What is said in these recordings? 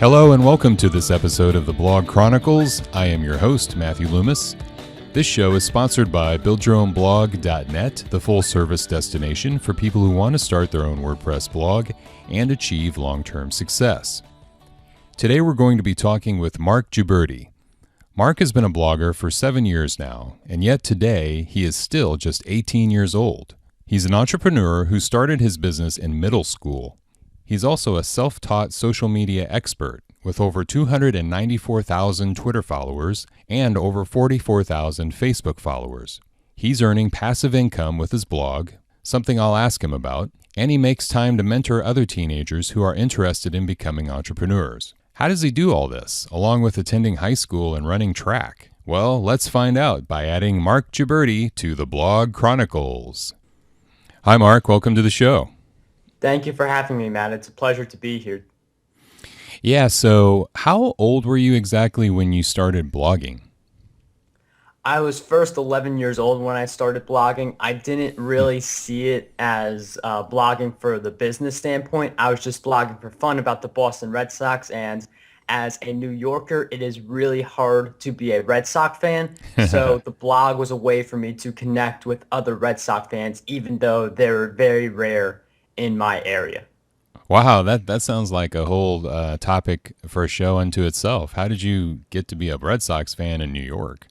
Hello and welcome to this episode of the Blog Chronicles. I am your host, Matthew Loomis. This show is sponsored by buildyourownblog.net, the full-service destination for people who want to start their own WordPress blog and achieve long-term success. Today we're going to be talking with Marc Guberti. Marc has been a blogger for 7 years now, and yet today he is still just 18 years old. He's an entrepreneur who started his business in middle school. He's also a self-taught social media expert with over 294,000 Twitter followers and over 44,000 Facebook followers. He's earning passive income with his blog, something I'll ask him about, and he makes time to mentor other teenagers who are interested in becoming entrepreneurs. How does he do all this, along with attending high school and running track? Well, let's find out by adding Marc Guberti to the Blog Chronicles. Hi, Marc. Welcome to the show. Thank you for having me, Matt. It's a pleasure to be here. Yeah, so how old were you exactly when you started blogging? I was first 11 years old when I started blogging. I didn't really see it as blogging for the business standpoint. I was just blogging for fun about the Boston Red Sox, and as a New Yorker, it is really hard to be a Red Sox fan. So the blog was a way for me to connect with other Red Sox fans, even though they're very rare in my area. Wow, that sounds like a whole topic for a show unto itself. How did you get to be a Red Sox fan in New York?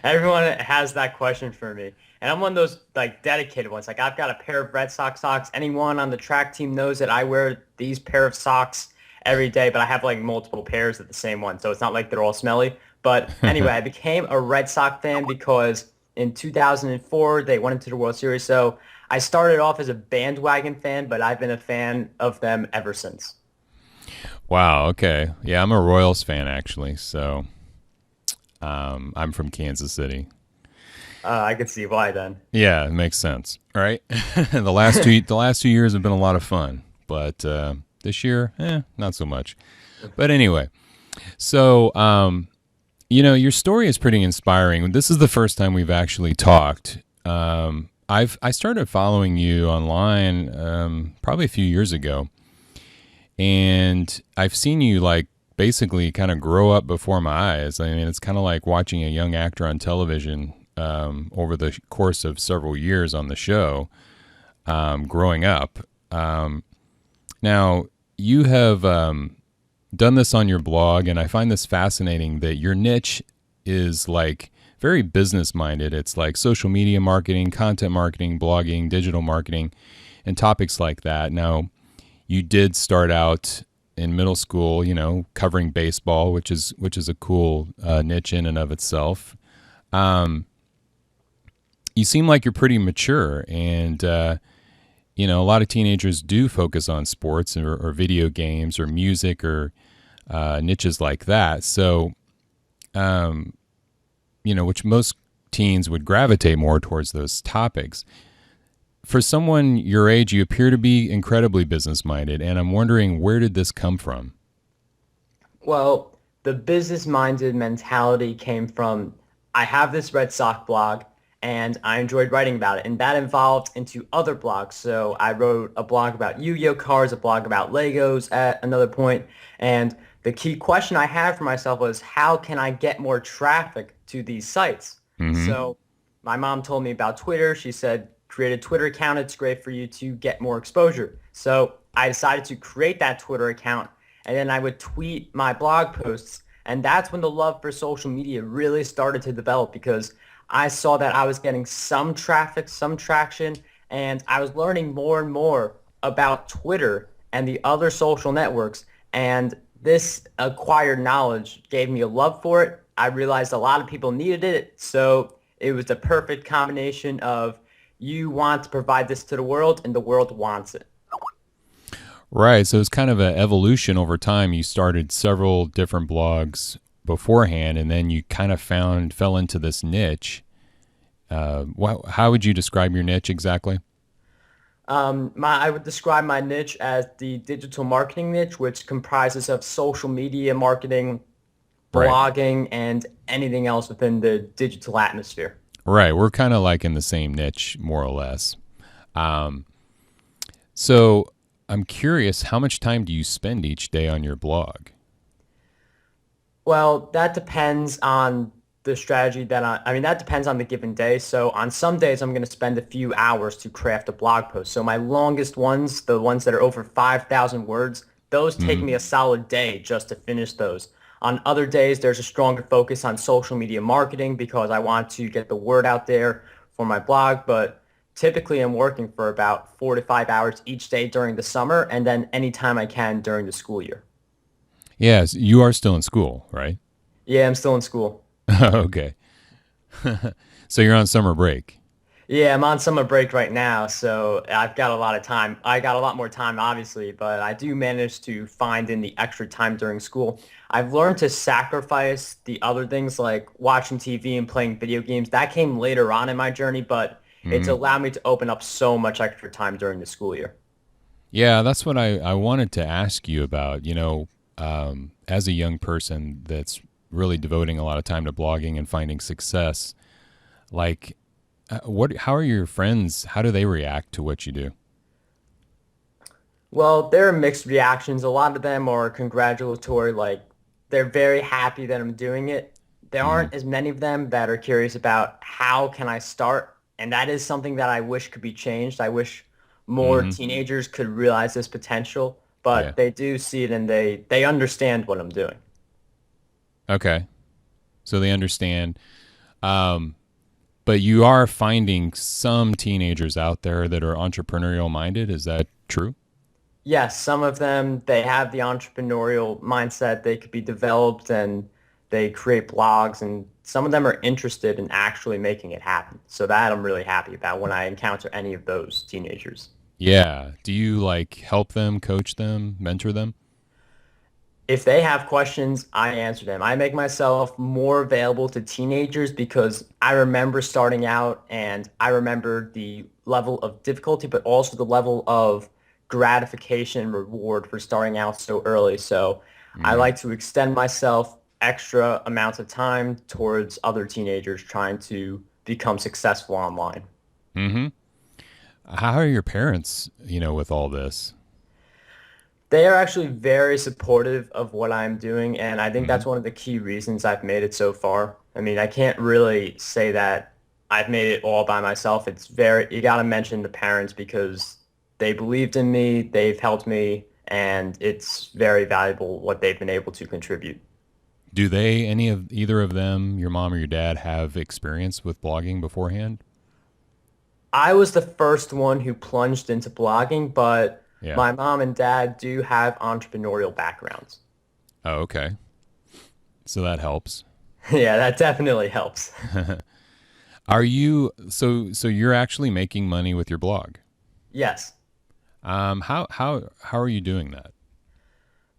Everyone has that question for me. And I'm one of those dedicated ones. I've got a pair of Red Sox socks. Anyone on the track team knows that I wear these pair of socks every day, but I have multiple pairs of the same one. So it's not like they're all smelly. But anyway, I became a Red Sox fan because in 2004, they went into the World Series. So I started off as a bandwagon fan, but I've been a fan of them ever since. Wow, okay. Yeah, I'm a Royals fan, actually. So I'm from Kansas City. I could see why then. Yeah, it makes sense, right? The last 2 years have been a lot of fun, but this year, not so much. But anyway, so your story is pretty inspiring. This is the first time we've actually talked. I started following you online probably a few years ago, and I've seen you basically kind of grow up before my eyes. I mean, it's kind of like watching a young actor on television over the course of several years on the show, growing up. Now, you have done this on your blog, and I find this fascinating that your niche is very business-minded. It's like social media marketing, content marketing, blogging, digital marketing, and topics like that. Now, you did start out in middle school, covering baseball, which is a cool niche in and of itself. You seem like you're pretty mature, and a lot of teenagers do focus on sports or video games or music or niches like that. So, which most teens would gravitate more towards those topics. For someone your age, you appear to be incredibly business-minded, and I'm wondering, where did this come from? Well, the business-minded mentality came from, I have this Red Sox blog, and I enjoyed writing about it, and that evolved into other blogs. So I wrote a blog about Yu-Gi-Oh cards, a blog about Legos at another point, and the key question I had for myself was, how can I get more traffic to these sites? Mm-hmm. So my mom told me about Twitter. She said, create a Twitter account. It's great for you to get more exposure. So I decided to create that Twitter account, and then I would tweet my blog posts. And that's when the love for social media really started to develop, because I saw that I was getting some traffic, some traction, and I was learning more and more about Twitter and the other social networks. And this acquired knowledge gave me a love for it. I realized a lot of people needed it, so it was the perfect combination of you want to provide this to the world, and the world wants it. Right, so it's kind of an evolution over time. You started several different blogs beforehand, and then you kind of fell into this niche. How would you describe your niche exactly? I would describe my niche as the digital marketing niche, which comprises of social media marketing, Right. blogging, and anything else within the digital atmosphere. Right, we're kind of in the same niche, more or less. So I'm curious, how much time do you spend each day on your blog? Well, that depends on the strategy I mean, that depends on the given day. So on some days, I'm going to spend a few hours to craft a blog post. So my longest ones, the ones that are over 5,000 words, those take Hmm. me a solid day just to finish those. On other days, there's a stronger focus on social media marketing because I want to get the word out there for my blog. But typically, I'm working for about 4 to 5 hours each day during the summer and then anytime I can during the school year. Yes, you are still in school, right? Yeah, I'm still in school. Okay. So you're on summer break. Yeah, I'm on summer break right now, so I've got a lot of time. I got a lot more time, obviously, but I do manage to find in the extra time during school. I've learned to sacrifice the other things like watching TV and playing video games. That came later on in my journey, but it's Hmm. allowed me to open up so much extra time during the school year. Yeah, that's what I wanted to ask you about. As a young person that's really devoting a lot of time to blogging and finding success, like, how are your friends? How do they react to what you do? Well, there are mixed reactions. A lot of them are congratulatory, like they're very happy that I'm doing it. There Hmm. aren't as many of them that are curious about how can I start, and that is something that I wish could be changed. I wish more Hmm. teenagers could realize this potential, Yeah. but they do see it and they understand what I'm doing. Okay. So they understand. Um, but you are finding some teenagers out there that are entrepreneurial minded. Is that true? Yes, some of them, they have the entrepreneurial mindset. They could be developed and they create blogs and some of them are interested in actually making it happen. So that I'm really happy about when I encounter any of those teenagers. Yeah. Do you like help them, coach them, mentor them? If they have questions, I answer them. I make myself more available to teenagers because I remember starting out and I remember the level of difficulty, but also the level of gratification and reward for starting out so early. So I Hmm. like to extend myself extra amounts of time towards other teenagers trying to become successful online. Hmm. How are your parents, with all this? They are actually very supportive of what I'm doing, and I think Hmm. that's one of the key reasons I've made it so far. I mean, I can't really say that I've made it all by myself. You got to mention the parents because they believed in me, they've helped me, and it's very valuable what they've been able to contribute. Do either of them, your mom or your dad, have experience with blogging beforehand? I was the first one who plunged into blogging, but Yeah. my mom and dad do have entrepreneurial backgrounds. Oh, okay. So that helps. Yeah, that definitely helps. Are you so you're actually making money with your blog? Yes. How are you doing that?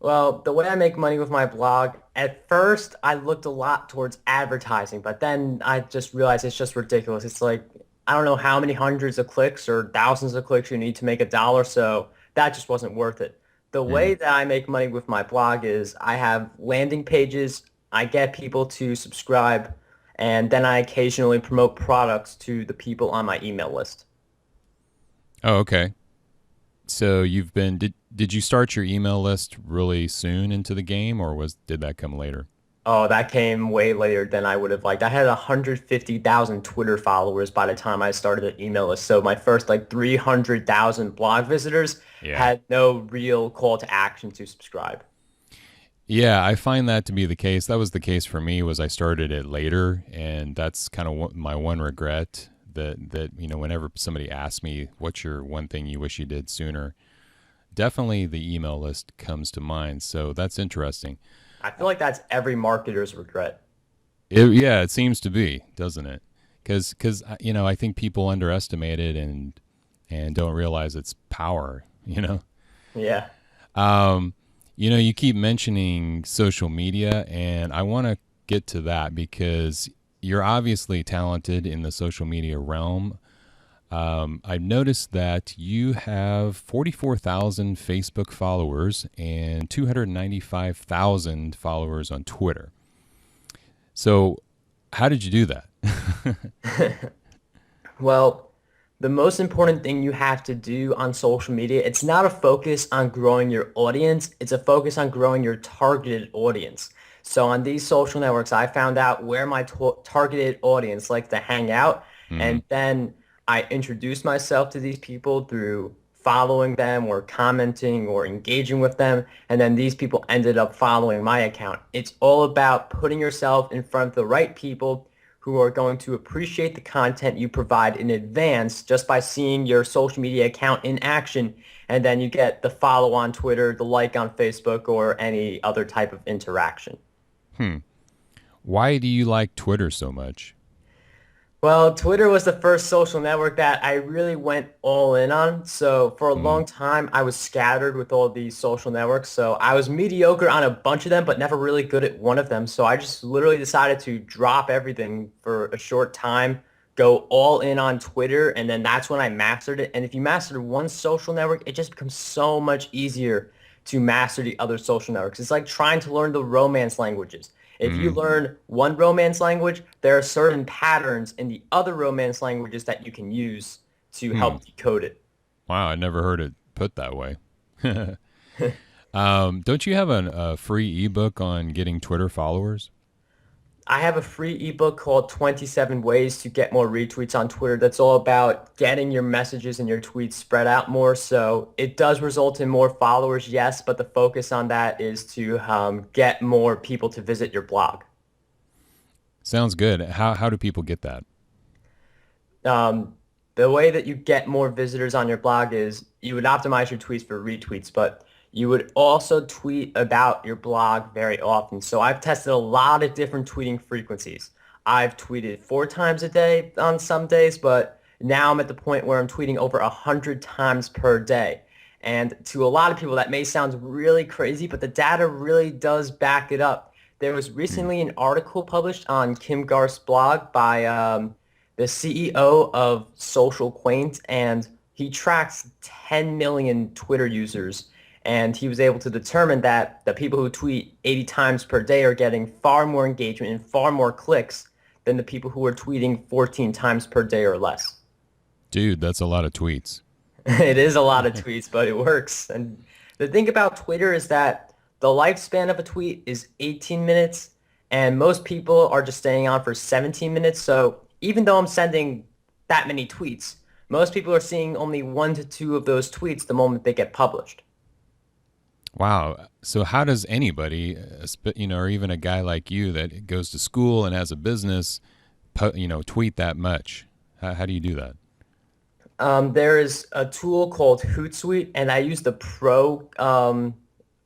Well, the way I make money with my blog, at first I looked a lot towards advertising, but then I just realized it's just ridiculous. It's like, I don't know how many hundreds of clicks or thousands of clicks you need to make $1, so that just wasn't worth it. The Hmm. way that I make money with my blog is I have landing pages, I get people to subscribe, and then I occasionally promote products to the people on my email list. Oh, okay. So did you start your email list really soon into the game, or was did that come later? Oh, that came way later than I would have liked. I had 150,000 Twitter followers by the time I started the email list. So my first like 300,000 blog visitors Yeah. had no real call to action to subscribe. Yeah, I find that to be the case. That was the case for me. Was I started it later, and that's kind of my one regret. That whenever somebody asks me, "What's your one thing you wish you did sooner?" Definitely the email list comes to mind. So that's interesting. I feel like that's every marketer's regret. Yeah, it seems to be, doesn't it? Because I think people underestimate it and don't realize its power. Yeah. Um, you keep mentioning social media, and I want to get to that because you're obviously talented in the social media realm. I've noticed that you have 44,000 Facebook followers and 295,000 followers on Twitter. So, how did you do that? Well, The most important thing you have to do on social media, it's not a focus on growing your audience, it's a focus on growing your targeted audience. So on these social networks, I found out where my targeted audience likes to hang out, Hmm. and then I introduced myself to these people through following them or commenting or engaging with them, and then these people ended up following my account. It's all about putting yourself in front of the right people who are going to appreciate the content you provide in advance just by seeing your social media account in action. And then you get the follow on Twitter, the like on Facebook, or any other type of interaction. Hmm. Why do you like Twitter so much? Well, Twitter was the first social network that I really went all in on. So for a Hmm. long time, I was scattered with all these social networks. So I was mediocre on a bunch of them, but never really good at one of them. So I just literally decided to drop everything for a short time, go all in on Twitter, and then that's when I mastered it. And if you master one social network, it just becomes so much easier to master the other social networks. It's like trying to learn the romance languages. If you Hmm. learn one romance language, there are certain patterns in the other romance languages that you can use to Hmm. help decode it. Wow, I never heard it put that way. Don't you have a free ebook on getting Twitter followers? I have a free ebook called 27 Ways to Get More Retweets on Twitter that's all about getting your messages and your tweets spread out more. So it does result in more followers, yes, but the focus on that is to get more people to visit your blog. Sounds good. How do people get that? Um, the way that you get more visitors on your blog is you would optimize your tweets for retweets, but you would also tweet about your blog very often. So I've tested a lot of different tweeting frequencies. I've tweeted 4 times a day on some days, but now I'm at the point where I'm tweeting over 100 times per day. And to a lot of people, that may sound really crazy, but the data really does back it up. There was Hmm. recently an article published on Kim Garth's blog by the CEO of Social Quaint, and he tracks 10 million Twitter users. And he was able to determine that the people who tweet 80 times per day are getting far more engagement and far more clicks than the people who are tweeting 14 times per day or less. Dude, that's a lot of tweets. It is a lot of tweets, but it works. And the thing about Twitter is that the lifespan of a tweet is 18 minutes, and most people are just staying on for 17 minutes. So even though I'm sending that many tweets, most people are seeing only 1 to 2 of those tweets the moment they get published. Wow. So how does anybody, or even a guy like you that goes to school and has a business, tweet that much? How do you do that? There is a tool called Hootsuite, and I use the Pro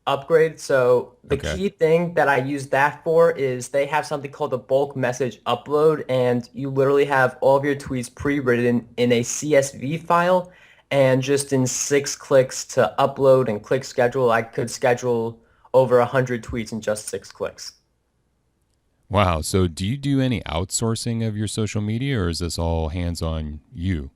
upgrade. So the Okay. key thing that I use that for is they have something called a bulk message upload, and you literally have all of your tweets pre-written in a CSV file, and just in 6 clicks to upload and click schedule, I could schedule over 100 tweets in just 6 clicks. Wow. So do you do any outsourcing of your social media, or is this all hands on you?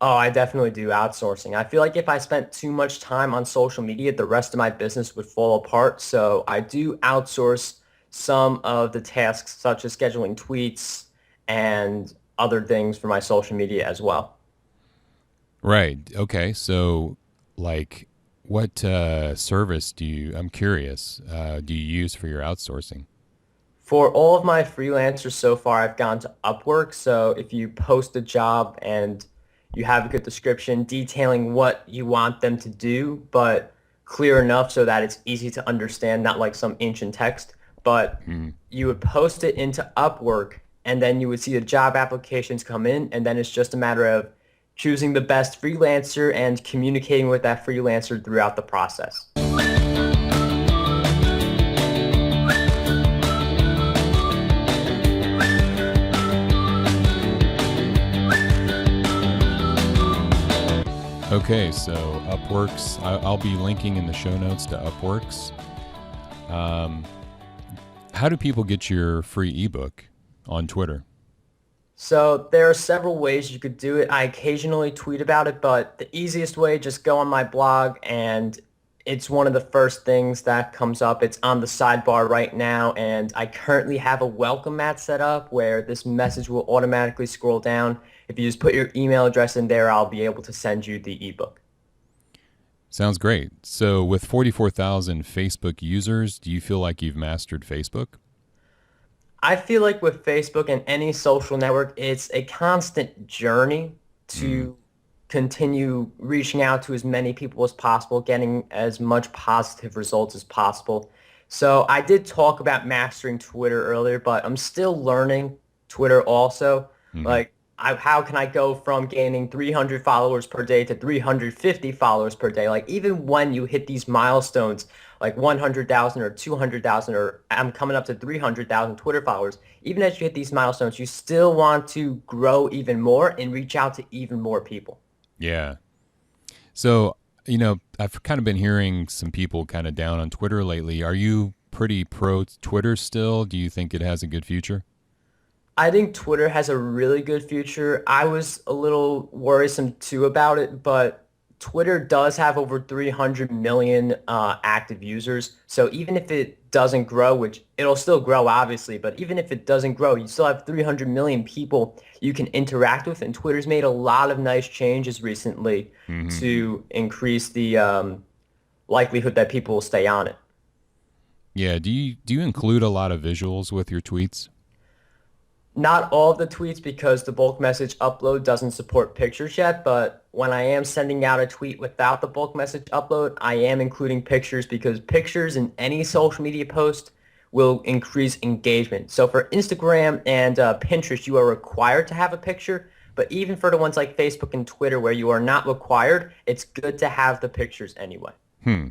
Oh, I definitely do outsourcing. I feel like if I spent too much time on social media, the rest of my business would fall apart. So I do outsource some of the tasks, such as scheduling tweets and other things for my social media as well. Right. Okay. So, like, what service I'm curious, do you use for your outsourcing? For all of my freelancers so far, I've gone to Upwork. So if you post a job and you have a good description detailing what you want them to do, but clear enough so that it's easy to understand, not like some ancient text, but Hmm. you would post it into Upwork and then you would see the job applications come in, and then it's just a matter of choosing the best freelancer and communicating with that freelancer throughout the process. Okay. So, Upworks, I'll be linking in the show notes to Upworks. Um, how do people get your free ebook on Twitter? So there are several ways you could do it. I occasionally tweet about it, but the easiest way, just go on my blog and It's one of the first things that comes up. It's on the sidebar right now, and I currently have a welcome mat set up where this message will automatically scroll down. If you just put your email address in there, I'll be able to send you the ebook. Sounds great. So, with 44,000 Facebook users, do you feel like you've mastered Facebook? I feel like with Facebook and any social network, it's a constant journey Mm, to continue reaching out to as many people as possible, getting as much positive results as possible. So I did talk about mastering Twitter earlier, but I'm still learning Twitter also. hmm. Like, how can I go from gaining 300 followers per day to 350 followers per day? Like, even when you hit these milestones, like 100,000 or 200,000, or I'm coming up to 300,000 Twitter followers, even as you hit these milestones, you still want to grow even more and reach out to even more people. Yeah. So, I've kind of been hearing some people kind of down on Twitter lately. Are you pretty pro Twitter still? Do you think it has a good future? I think Twitter has a really good future. I was a little worrisome too about it, but Twitter does have over 300 million active users. So even if it doesn't grow, which it'll still grow obviously, but even if it doesn't grow, you still have 300 million people you can interact with. And Twitter's made a lot of nice changes recently Hmm. to increase the likelihood that people will stay on it. Yeah. Do you include a lot of visuals with your tweets? Not all of the tweets because the bulk message upload doesn't support pictures yet, but when I am sending out a tweet without the bulk message upload, I am including pictures because pictures in any social media post will increase engagement. So for Instagram and Pinterest, you are required to have a picture, but even for the ones like Facebook and Twitter where you are not required, it's good to have the pictures anyway. Hmm.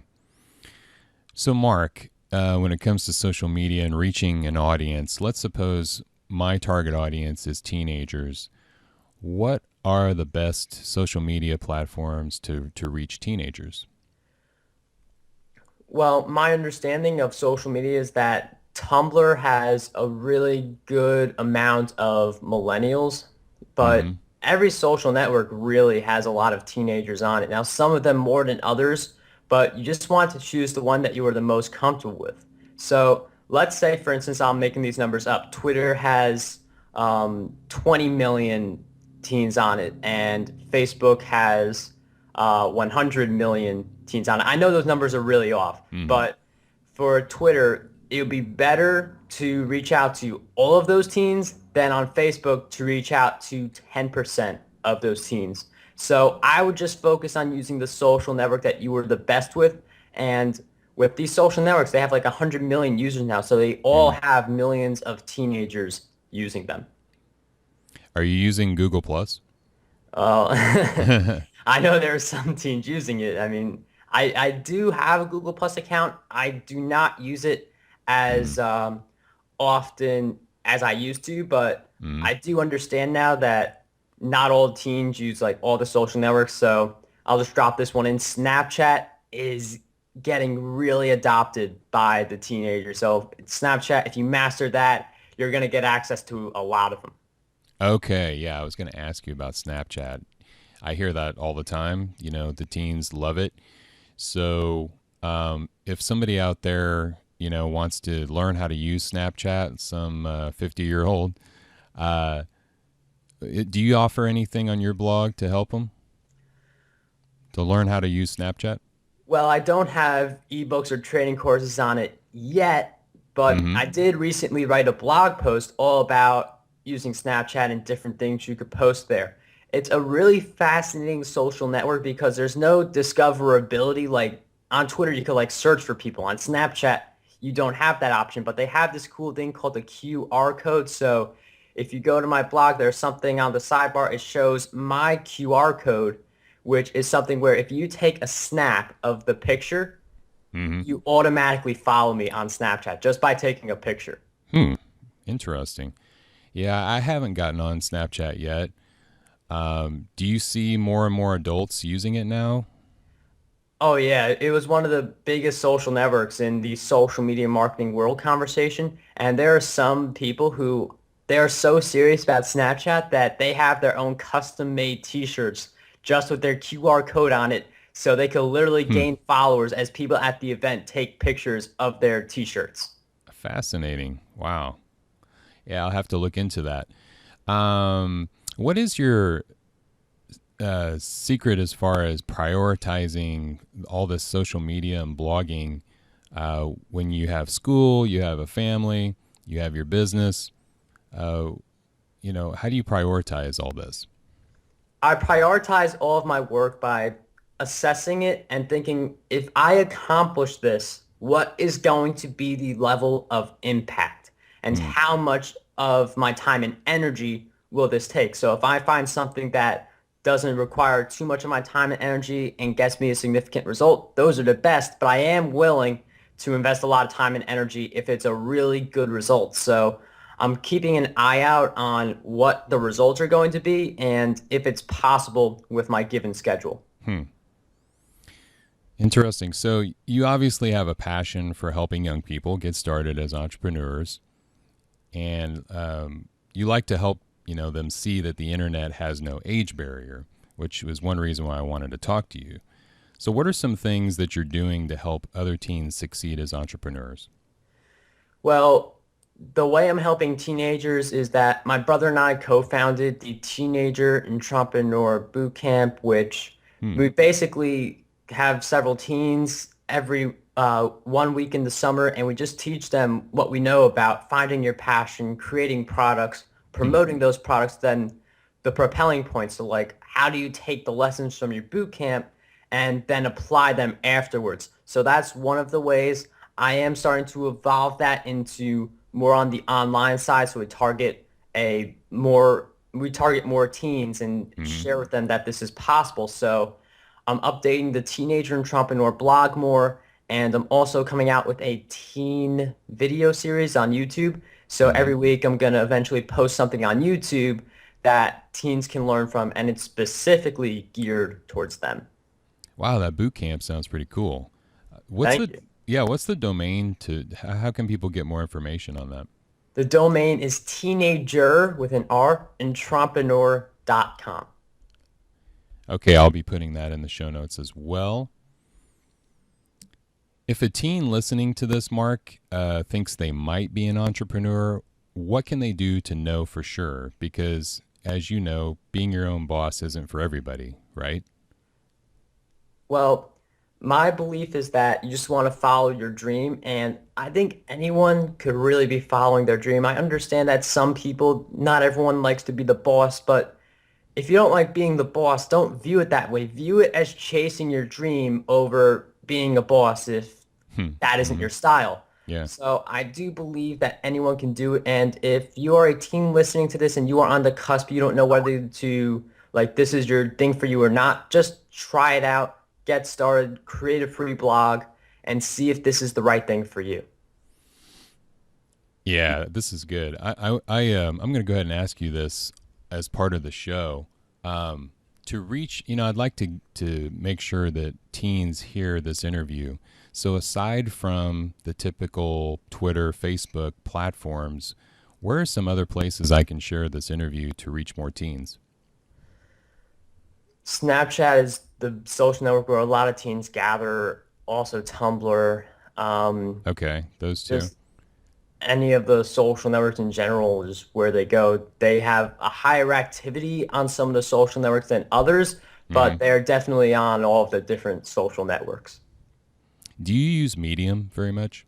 So, Mark, when it comes to social media and reaching an audience, let's suppose my target audience is teenagers. What are the best social media platforms to reach teenagers? Well, my understanding of social media is that Tumblr has a really good amount of millennials, but Hmm. every social network really has a lot of teenagers on it. Now, some of them more than others, but you just want to choose the one that you are the most comfortable with. So let's say, for instance, I'm making these numbers up. Twitter has 20 million teens on it, and Facebook has 100 million teens on it. I know those numbers are really off, Hmm. but for Twitter, it would be better to reach out to all of those teens than on Facebook to reach out to 10% of those teens. So I would just focus on using the social network that you were the best with. And with these social networks, they have like 100 million users now. So they all Hmm. have millions of teenagers using them. Are you using Google Plus? Uh, I know there are some teens using it. I mean, I do have a Google Plus account. I do not use it Hmm. as often as I used to, but Hmm. I do understand now that not all teens use like all the social networks. So I'll just drop this one in. Snapchat is getting really adopted by the teenagers. So Snapchat, if you master that, you're going to get access to a lot of them. Okay, yeah, I was going to ask you about Snapchat. I hear that all the time. The teens love it. So, if somebody out there, wants to learn how to use Snapchat, some 50-year-old, uh, do you offer anything on your blog to help them to learn how to use Snapchat? Well, I don't have ebooks or training courses on it yet, but Mm-hmm. I did recently write a blog post all about using Snapchat and different things you could post there. It's a really fascinating social network because there's no discoverability like on Twitter you could like search for people. On Snapchat, you don't have that option, but they have this cool thing called the QR code. So if you go to my blog, there's something on the sidebar. It shows my QR code, which is something where if you take a snap of the picture, Mm-hmm. you automatically follow me on Snapchat just by taking a picture. Hmm. Interesting. Yeah, I haven't gotten on Snapchat yet. Do you see more and more adults using it now? Oh yeah, it was one of the biggest social networks in the social media marketing world conversation. And there are some people who they are so serious about Snapchat that they have their own custom made t-shirts just with their QR code on it So they could literally Hmm. gain followers as people at the event take pictures of their t-shirts. Fascinating. Wow. Yeah, I'll have to look into that. What is your secret as far as prioritizing all this social media and blogging when you have school, you have a family, you have your business? Uh, how do you prioritize all this? I prioritize all of my work by assessing it and thinking, if I accomplish this, what is going to be the level of impact and Hmm. how much of my time and energy will this take? So if I find something that doesn't require too much of my time and energy and gets me a significant result, those are the best, but I am willing to invest a lot of time and energy if it's a really good result. So I'm keeping an eye out on what the results are going to be and if it's possible with my given schedule. Hmm. Interesting. So you obviously have a passion for helping young people get started as entrepreneurs, and you like to help them see that the internet has no age barrier, which was one reason why I wanted to talk to you. So, what are some things that you're doing to help other teens succeed as entrepreneurs? Well, the way I'm helping teenagers is that my brother and I co-founded the Teenager Entrepreneur Bootcamp, which Hmm. we basically have several teens every 1 week in the summer, and we just teach them what we know about finding your passion, creating products, Hmm. promoting those products, then the propelling points. So like, how do you take the lessons from your boot camp and then apply them afterwards? So that's one of the ways. I am starting to evolve that into more on the online side. So we target more teens and Hmm. share with them that this is possible. So I'm updating the Teenager Entrepreneur blog more, and I'm also coming out with a teen video series on YouTube. So Hmm. every week I'm going to eventually post something on YouTube that teens can learn from, and it's specifically geared towards them. Wow, that boot camp sounds pretty cool. What's Thank the you. Yeah? What's the domain to? How can people get more information on that? The domain is teenager with an R, entrepreneur.com. Okay, I'll be putting that in the show notes as well. If a teen listening to this, Mark, thinks they might be an entrepreneur, what can they do to know for sure? Because, as you know, being your own boss isn't for everybody, right? Well, my belief is that you just want to follow your dream, and I think anyone could really be following their dream. I understand that some people, not everyone likes to be the boss, but if you don't like being the boss, don't view it that way. View it as chasing your dream over being a boss if Hmm. that isn't Hmm. your style. Yeah. So I do believe that anyone can do it. And if you are a teen listening to this and you are on the cusp, you don't know whether to, like, this is your thing for you or not, just try it out, get started, create a free blog, and see if this is the right thing for you. Yeah, this is good. I'm going to go ahead and ask you this as part of the show. To reach, I'd like to make sure that teens hear this interview. So aside from the typical Twitter, Facebook platforms, where are some other places I can share this interview to reach more teens? Snapchat is the social network where a lot of teens gather, also Tumblr. Okay, those two. Just any of the social networks in general is where they go. They have a higher activity on some of the social networks than others, Hmm. but they're definitely on all of the different social networks. Do you use Medium very much?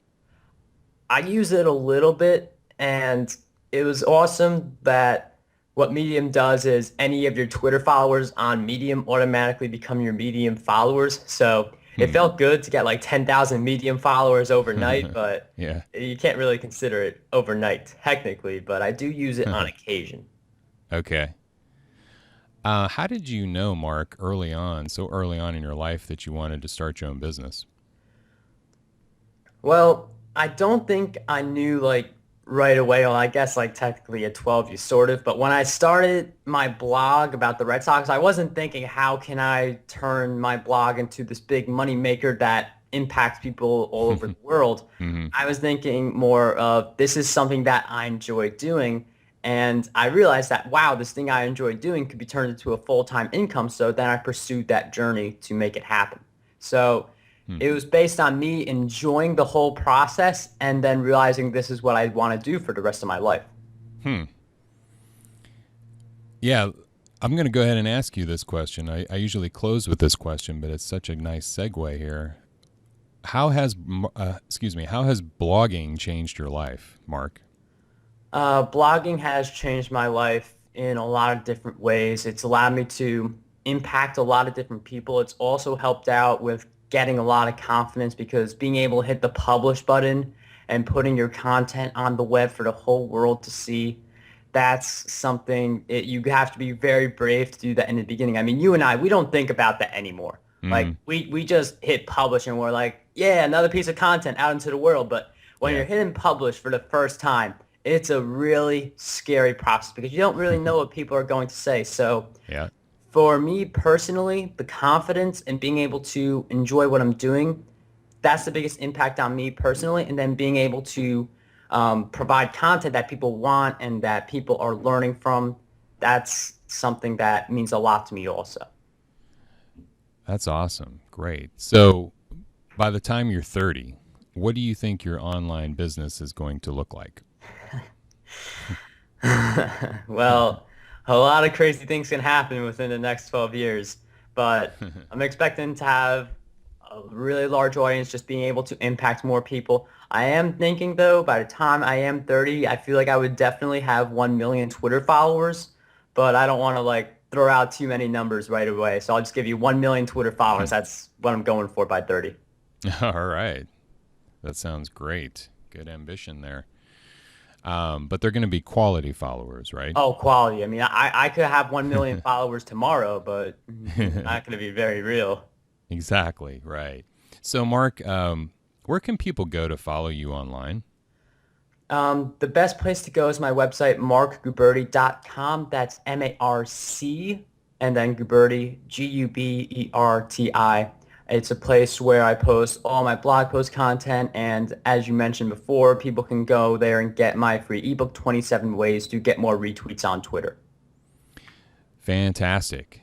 I use it a little bit, and it was awesome that what Medium does is any of your Twitter followers on Medium automatically become your Medium followers. So it Hmm. felt good to get like 10,000 Medium followers overnight, but Yeah. you can't really consider it overnight technically, but I do use it on occasion. Okay. How did you know, Mark, so early on in your life, that you wanted to start your own business? Well, I don't think I knew like right away. Well, I guess like technically at 12 you sort of, but when I started my blog about the Red Sox, I wasn't thinking how can I turn my blog into this big money maker that impacts people all over the world. Hmm. I was thinking more of this is something that I enjoy doing, And I realized that, wow, this thing I enjoy doing could be turned into a full-time income. So then I pursued that journey to make it happen. So it was based on me enjoying the whole process and then realizing this is what I want to do for the rest of my life. Yeah, I'm going to go ahead and ask you this question. I usually close with this question, but it's such a nice segue here. How has blogging changed your life, Mark? Blogging has changed my life in a lot of different ways. It's allowed me to impact a lot of different people. It's also helped out with getting a lot of confidence because being able to hit the publish button and putting your content on the web for the whole world to see, that's something you have to be very brave to do that in the beginning. I mean, you and I, we don't think about that anymore. Like we just hit publish and we're like, yeah, another piece of content out into the world. But when you're hitting publish for the first time, it's a really scary process because you don't really know what people are going to say. So for me personally, the confidence and being able to enjoy what I'm doing, that's the biggest impact on me personally. And then being able to provide content that people want and that people are learning from, that's something that means a lot to me also. That's awesome. Great. So by the time you're 30, what do you think your online business is going to look like? Well, a lot of crazy things can happen within the next 12 years, but I'm expecting to have a really large audience, just being able to impact more people. I am thinking, though, by the time I am 30, I feel like I would definitely have 1 million Twitter followers, but I don't want to throw out too many numbers right away. So I'll just give you 1 million Twitter followers. That's what I'm going for by 30. All right. That sounds great. Good ambition there. But they're going to be quality followers, right? Oh, quality. I mean, I could have 1 million followers tomorrow, but not going to be very real. Exactly. Right. So, Mark, where can people go to follow you online? The best place to go is my website, marcguberti.com. That's MARC and then Guberti, Guberti. It's a place where I post all my blog post content, and as you mentioned before, people can go there and get my free ebook, 27 Ways to Get More Retweets on Twitter. Fantastic.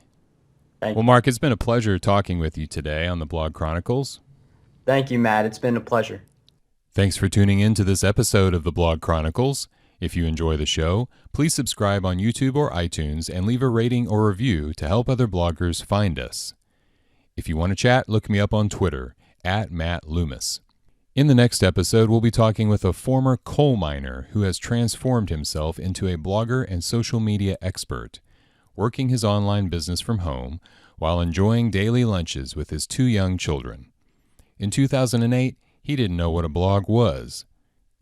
Thank Well, you. Mark, it's been a pleasure talking with you today on the Blog Chronicles. Thank you, Matt. It's been a pleasure. Thanks for tuning in to this episode of the Blog Chronicles. If you enjoy the show, please subscribe on YouTube or iTunes and leave a rating or review to help other bloggers find us. If you want to chat, look me up on Twitter, @MattLoomis. In the next episode, we'll be talking with a former coal miner who has transformed himself into a blogger and social media expert, working his online business from home while enjoying daily lunches with his 2 young children. In 2008, he didn't know what a blog was.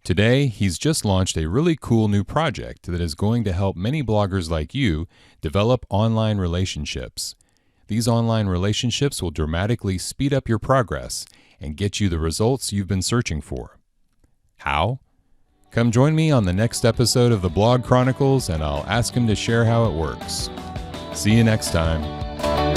Today, he's just launched a really cool new project that is going to help many bloggers like you develop online relationships. These online relationships will dramatically speed up your progress and get you the results you've been searching for. How? Come join me on the next episode of the Blog Chronicles and I'll ask him to share how it works. See you next time.